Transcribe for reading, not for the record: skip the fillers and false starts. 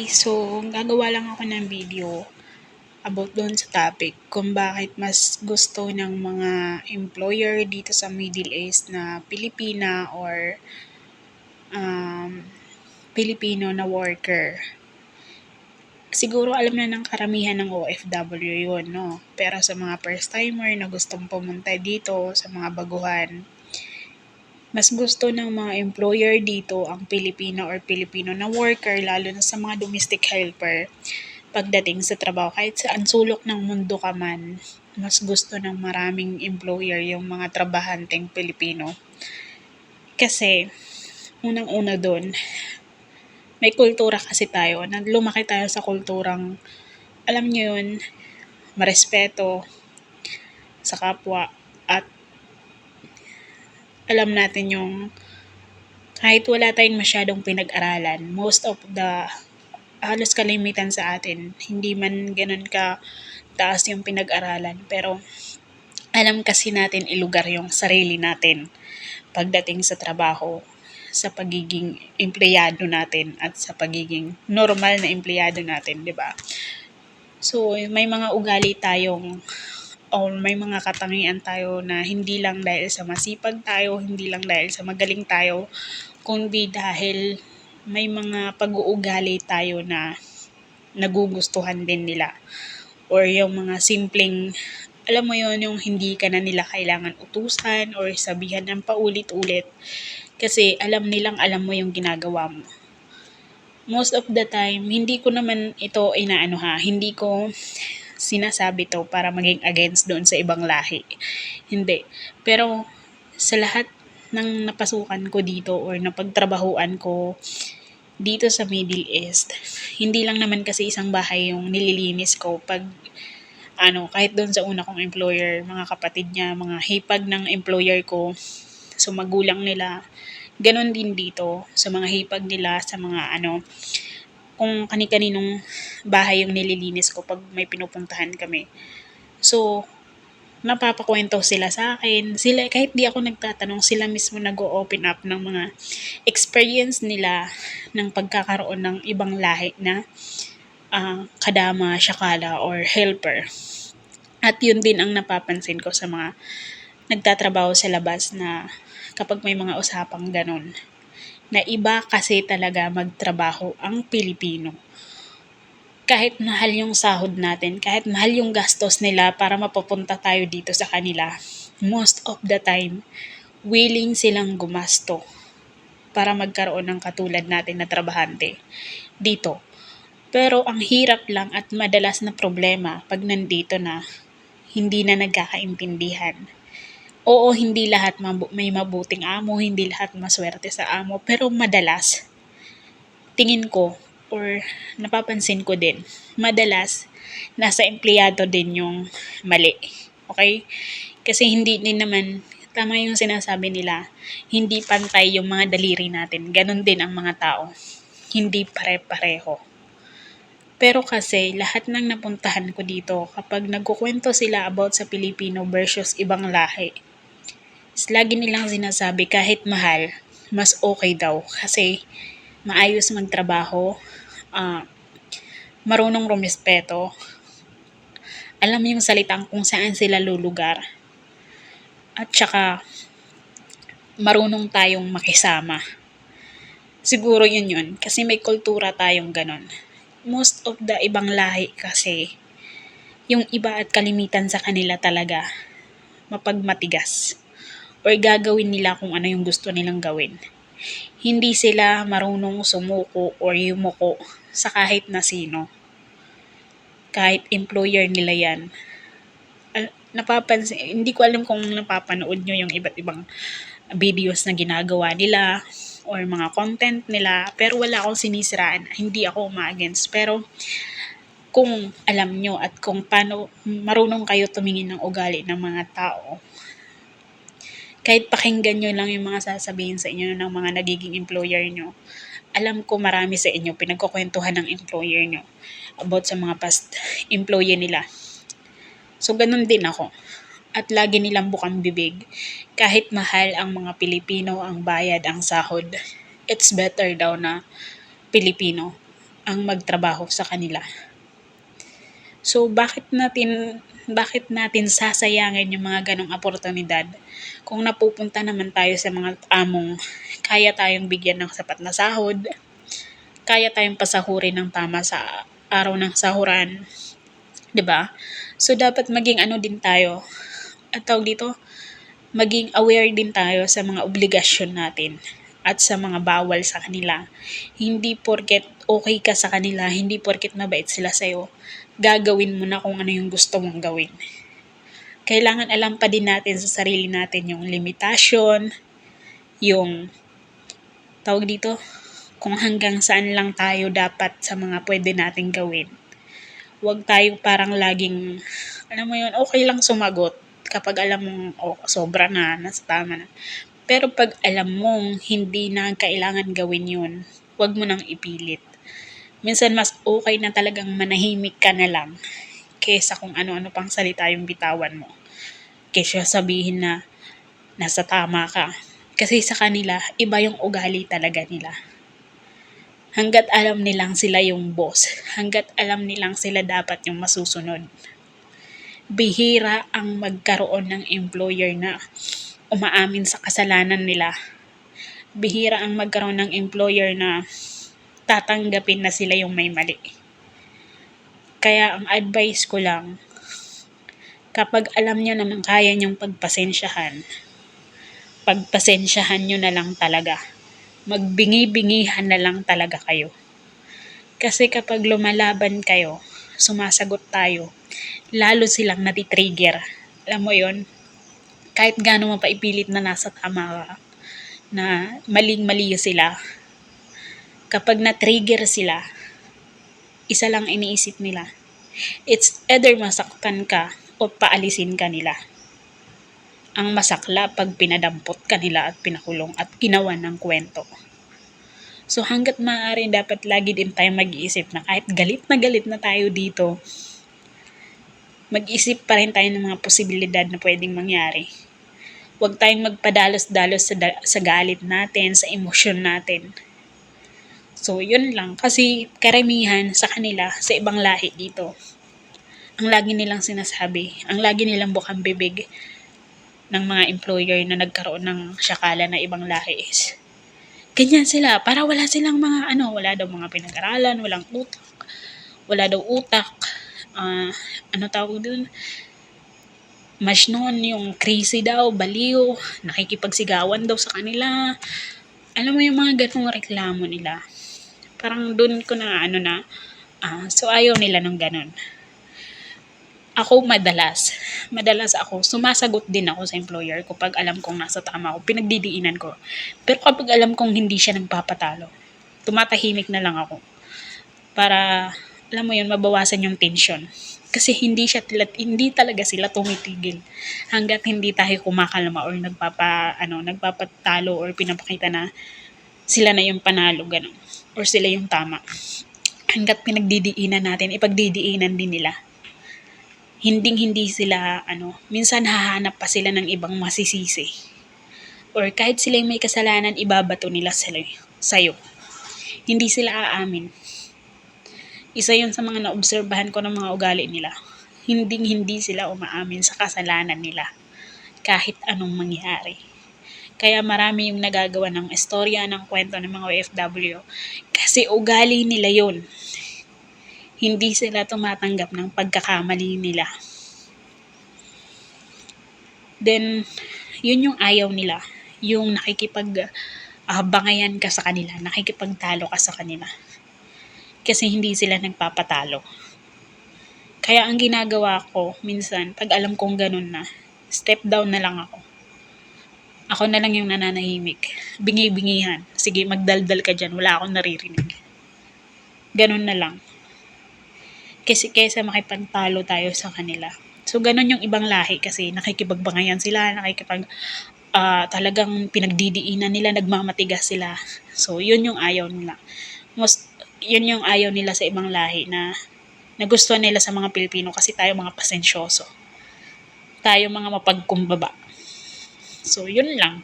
So gagawa lang ako ng video about doon sa topic kung bakit mas gusto ng mga employer dito sa Middle East na Pilipina or um, Pilipino na worker. Siguro alam na ng karamihan ng OFW yun, no? Pero sa mga first timer na gustong pumunta dito, sa mga baguhan, mas gusto ng mga employer dito ang Pilipino or Filipino na worker, lalo na sa mga domestic helper. Pagdating sa trabaho, kahit saan sulok ng mundo ka man, mas gusto ng maraming employer yung mga trabahanteng Pilipino. Kasi, unang-una doon, may kultura kasi tayo, na lumaki tayo sa kulturang, alam nyo yun, marespeto sa kapwa, at alam natin yung kahit wala tayong masyadong pinag-aralan, most of the halos kalimitan sa atin, hindi man ganun ka taas yung pinag-aralan, pero alam kasi natin ilugar yung sarili natin pagdating sa trabaho, sa pagiging empleyado natin at sa pagiging normal na empleyado natin, di ba? So, may mga ugali tayong o may mga katangian tayo na hindi lang dahil sa masipag tayo, hindi lang dahil sa magaling tayo, kundi dahil may mga pag-uugali tayo na nagugustuhan din nila. Or yung mga simpleng, alam mo yon, yung hindi ka na nila kailangan utusan or sabihan ng paulit-ulit kasi alam nilang alam mo yung ginagawa mo. Most of the time, hindi ko naman ito hindi ko sinasabi to para maging against doon sa ibang lahi. Hindi. Pero sa lahat ng napasukan ko dito or napagtrabahuan ko dito sa Middle East, hindi lang naman kasi isang bahay yung nililinis ko pag kahit doon sa una kong employer, mga kapatid niya, mga hipag ng employer ko, so magulang nila, ganon din dito, sa mga hipag nila, sa mga kung kani-kaninong bahay yung nililinis ko pag may pinupuntahan kami. So, napapakwento sila sa akin. Sila, kahit di ako nagtatanong, sila mismo nag-open up ng mga experience nila ng pagkakaroon ng ibang lahi na kadama, syakala, or helper. At yun din ang napapansin ko sa mga nagtatrabaho sa labas na kapag may mga usapang ganon, na iba kasi talaga magtrabaho ang Pilipino. Kahit mahal yung sahod natin, kahit mahal yung gastos nila para mapapunta tayo dito sa kanila, most of the time, willing silang gumasto para magkaroon ng katulad natin na trabahante dito. Pero ang hirap lang at madalas na problema pag nandito na, hindi na nagkakaintindihan. Oo, hindi lahat may mabuting amo, hindi lahat maswerte sa amo, pero madalas, tingin ko, or napapansin ko din, madalas, nasa empleyado din yung mali. Okay? Kasi hindi din naman, tama yung sinasabi nila, hindi pantay yung mga daliri natin. Ganon din ang mga tao. Hindi pare-pareho. Pero kasi, lahat ng napuntahan ko dito, kapag nagkukwento sila about sa Pilipino versus ibang lahi, lagi nilang sinasabi kahit mahal, mas okay daw. Kasi, maayos magtrabaho, marunong rumispeto, alam yung salitang kung saan sila lulugar, at saka marunong tayong makisama. Siguro yun, kasi may kultura tayong ganon. Most of the ibang lahi kasi, yung iba at kalimitan sa kanila talaga, mapagmatigas. Or gagawin nila kung ano yung gusto nilang gawin. Hindi sila marunong sumuko or yumuko sa kahit na sino. Kahit employer nila yan. Hindi ko alam kung napapanood nyo yung iba't ibang videos na ginagawa nila or mga content nila, pero wala akong sinisiraan, hindi ako ma-against. Pero kung alam nyo at kung paano marunong kayo tumingin ng ugali ng mga tao, kahit pakinggan nyo lang yung mga sasabihin sa inyo ng mga nagiging employer nyo, alam ko marami sa inyo pinagkukwentuhan ng employer nyo about sa mga past employee nila. So, ganun din ako. At lagi nilang bukang bibig. Kahit mahal ang mga Pilipino, ang bayad, ang sahod, it's better daw na Pilipino ang magtrabaho sa kanila. So bakit natin sasayangin yung mga ganong oportunidad kung napupunta naman tayo sa mga among kaya tayong bigyan ng sapat na sahod, kaya tayong pasahurin ng tama sa araw ng sahuran, 'di ba? So dapat maging ano din tayo, at tawag dito, maging aware din tayo sa mga obligasyon natin at sa mga bawal sa kanila. Hindi porket okay ka sa kanila, hindi porket mabait sila sa'yo, gagawin mo na kung ano yung gusto mong gawin. Kailangan alam pa din natin sa sarili natin yung limitasyon, yung tawag dito, kung hanggang saan lang tayo dapat sa mga pwede nating gawin. Huwag tayo parang laging, alam mo yun, okay lang sumagot kapag alam mong sobra na, nasa tama na. Pero pag alam mong hindi na kailangan gawin yun, huwag mo nang ipilit. Minsan mas okay na talagang manahimik ka na lang kaysa kung ano-ano pang salita yung bitawan mo. Kaysa sabihin na nasa tama ka. Kasi sa kanila, iba yung ugali talaga nila. Hanggat alam nilang sila yung boss, hanggat alam nilang sila dapat yung masusunod. Bihira ang magkaroon ng employer na umaamin sa kasalanan nila. Bihira ang magkaroon ng employer na tatanggapin na sila yung may mali. Kaya ang advice ko lang, kapag alam nyo naman kaya nyong pagpasensyahan nyo na lang talaga. Magbingi-bingihan na lang talaga kayo. Kasi kapag lumalaban kayo, sumasagot tayo, lalo silang natitrigger. Alam mo yon, kahit gaano mo pa ipilit na nasa tama ka, na maling-mali sila, kapag na-trigger sila, isa lang iniisip nila. It's either masaktan ka o paalisin ka nila. Ang masakla pag pinadampot ka nila at pinakulong at ginawa ng kwento. So hanggat maaari dapat lagi din tayo mag-iisip na kahit galit na tayo dito, mag-isip pa rin tayo ng mga posibilidad na pwedeng mangyari. Huwag tayong magpadalos-dalos sa galit natin, sa emosyon natin. So yun lang, kasi karamihan sa kanila, sa ibang lahi dito, ang lagi nilang sinasabi, ang lagi nilang bukang bibig ng mga employer na nagkaroon ng syakala na ibang lahi is, ganyan sila, para wala silang mga wala daw mga pinag-aralan, wala daw utak, tawag dun, noon yung crazy daw, baliw, nakikipagsigawan daw sa kanila. Alam mo yung mga ganung reklamo nila. Parang dun ko na so ayaw nila ng ganun. Ako madalas ako, sumasagot din ako sa employer ko pag alam kong nasa tama ako, pinagdidiinan ko. Pero kapag alam kong hindi siya nagpapatalo, tumatahimik na lang ako. Para, alam mo yun, mabawasan yung tension. Kasi hindi talaga sila tumitigil hanggat hindi tayo kumakalma or nagpapatalo or pinapakita na sila na yung panalo, ganun. Or sila yung tama. Hanggat pinagdidiinan natin, ipagdidiinan din nila. Hindi sila, minsan hahanap pa sila ng ibang masisisi. Or kahit sila yung may kasalanan, ibabato nila sa'yo. Hindi sila aamin. Isa yun sa mga naobserbahan ko ng mga ugali nila. Hindi sila umaamin sa kasalanan nila. Kahit anong mangyari. Kaya marami yung nagagawa ng istorya, ng kwento ng mga OFW. Kasi ugali nila yun. Hindi sila tumatanggap ng pagkakamali nila. Then, yun yung ayaw nila. Yung nakikipagbangayan ka sa kanila, nakikipagtalo ka sa kanila. Kasi hindi sila nagpapatalo. Kaya ang ginagawa ko, minsan, pag alam kong ganun na, step down na lang ako. Ako na lang yung nananahimik. Bingi-bingihan. Sige, magdaldal ka dyan. Wala akong naririnig. Ganun na lang. Kasi kaysa makipagtalo tayo sa kanila. So, ganun yung ibang lahi kasi nakikipagbangayan sila, talagang pinagdidiinan nila, nagmamatigas sila. So, yun yung ayaw nila. Yun yung ayaw nila sa ibang lahi na nagustuhan nila sa mga Pilipino kasi tayo mga pasensyoso. Tayo mga mapagkumbaba. So, yun lang.